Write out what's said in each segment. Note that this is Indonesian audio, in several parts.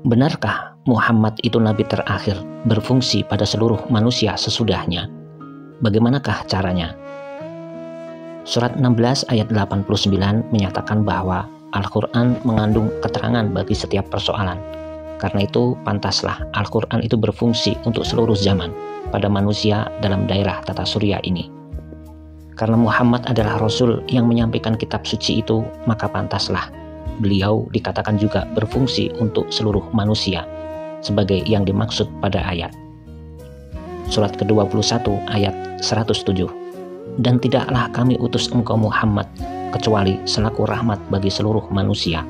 Benarkah Muhammad itu nabi terakhir berfungsi pada seluruh manusia sesudahnya? Bagaimanakah caranya? Surat 16 ayat 89 menyatakan bahwa Al-Quran mengandung keterangan bagi setiap persoalan. Karena itu pantaslah Al-Quran itu berfungsi untuk seluruh zaman pada manusia dalam daerah tata surya ini. Karena Muhammad adalah Rasul yang menyampaikan kitab suci itu, maka pantaslah beliau dikatakan juga berfungsi untuk seluruh manusia sebagai yang dimaksud pada ayat. Surat ke-21 ayat 107. Dan tidaklah kami utus engkau Muhammad kecuali selaku rahmat bagi seluruh manusia.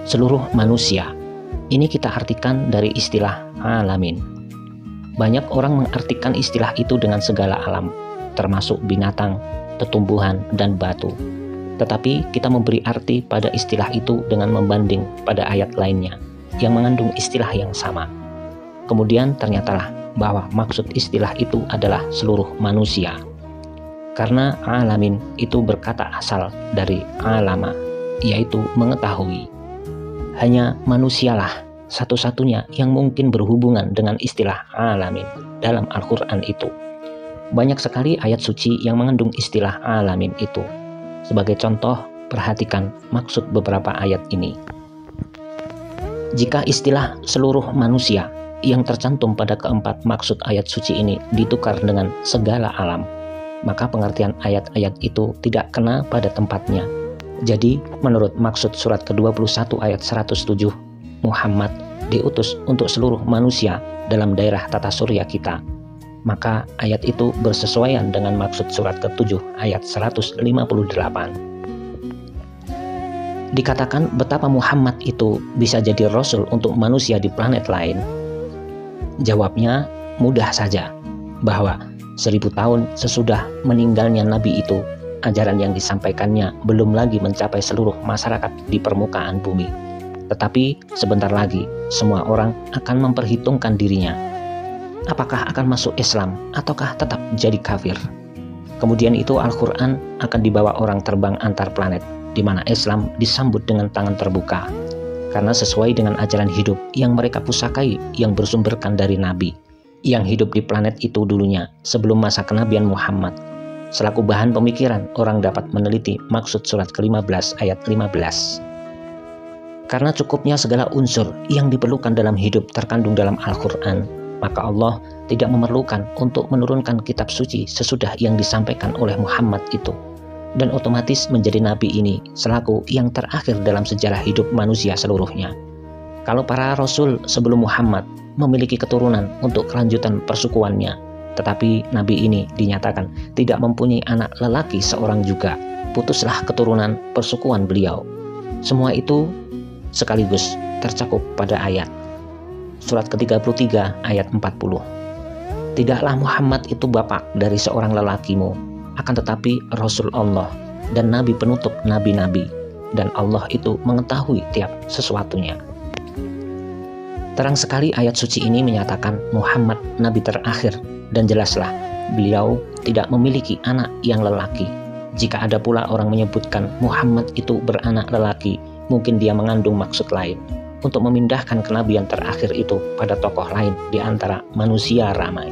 Seluruh manusia ini kita artikan dari istilah alamin. Banyak orang mengartikan istilah itu dengan segala alam, termasuk binatang, tumbuhan, dan batu. Tetapi kita memberi arti pada istilah itu dengan membanding pada ayat lainnya yang mengandung istilah yang sama. Kemudian ternyatalah bahwa maksud istilah itu adalah seluruh manusia. Karena alamin itu berkata asal dari alama, yaitu mengetahui. Hanya manusialah satu-satunya yang mungkin berhubungan dengan istilah alamin dalam Al-Quran itu. Banyak sekali ayat suci yang mengandung istilah alamin itu. Sebagai contoh, perhatikan maksud beberapa ayat ini. Jika istilah seluruh manusia yang tercantum pada keempat maksud ayat suci ini ditukar dengan segala alam, maka pengertian ayat-ayat itu tidak kena pada tempatnya. Jadi, menurut maksud surat ke-21 ayat 107, Muhammad diutus untuk seluruh manusia dalam daerah tata surya kita. Maka ayat itu bersesuaian dengan maksud surat ke-7 ayat 158. Dikatakan betapa Muhammad itu bisa jadi Rasul untuk manusia di planet lain. Jawabnya mudah saja, bahwa 1000 tahun sesudah meninggalnya Nabi itu, ajaran yang disampaikannya belum lagi mencapai seluruh masyarakat di permukaan bumi. Tetapi sebentar lagi semua orang akan memperhitungkan dirinya. Apakah akan masuk Islam ataukah tetap jadi kafir? Kemudian itu Al-Quran akan dibawa orang terbang antar planet, di mana Islam disambut dengan tangan terbuka. Karena sesuai dengan ajaran hidup yang mereka pusakai yang bersumberkan dari Nabi, yang hidup di planet itu dulunya sebelum masa kenabian Muhammad. Selaku bahan pemikiran, orang dapat meneliti maksud surat ke-15 ayat 15. Karena cukupnya segala unsur yang diperlukan dalam hidup terkandung dalam Al-Quran, maka Allah tidak memerlukan untuk menurunkan kitab suci sesudah yang disampaikan oleh Muhammad itu. Dan otomatis menjadi nabi ini selaku yang terakhir dalam sejarah hidup manusia seluruhnya. Kalau para rasul sebelum Muhammad memiliki keturunan untuk kelanjutan persukuannya, tetapi nabi ini dinyatakan tidak mempunyai anak lelaki seorang juga, putuslah keturunan persukuan beliau. Semua itu sekaligus tercakup pada ayat surat ke-33 ayat 40. Tidaklah Muhammad itu bapak dari seorang lelakimu, akan tetapi Rasul Allah dan Nabi penutup nabi-nabi, dan Allah itu mengetahui tiap sesuatunya. Terang sekali ayat suci ini menyatakan Muhammad nabi terakhir, dan jelaslah beliau tidak memiliki anak yang lelaki. Jika ada pula orang menyebutkan Muhammad itu beranak lelaki, mungkin dia mengandung maksud lain untuk memindahkan kenabian terakhir itu pada tokoh lain di antara manusia ramai.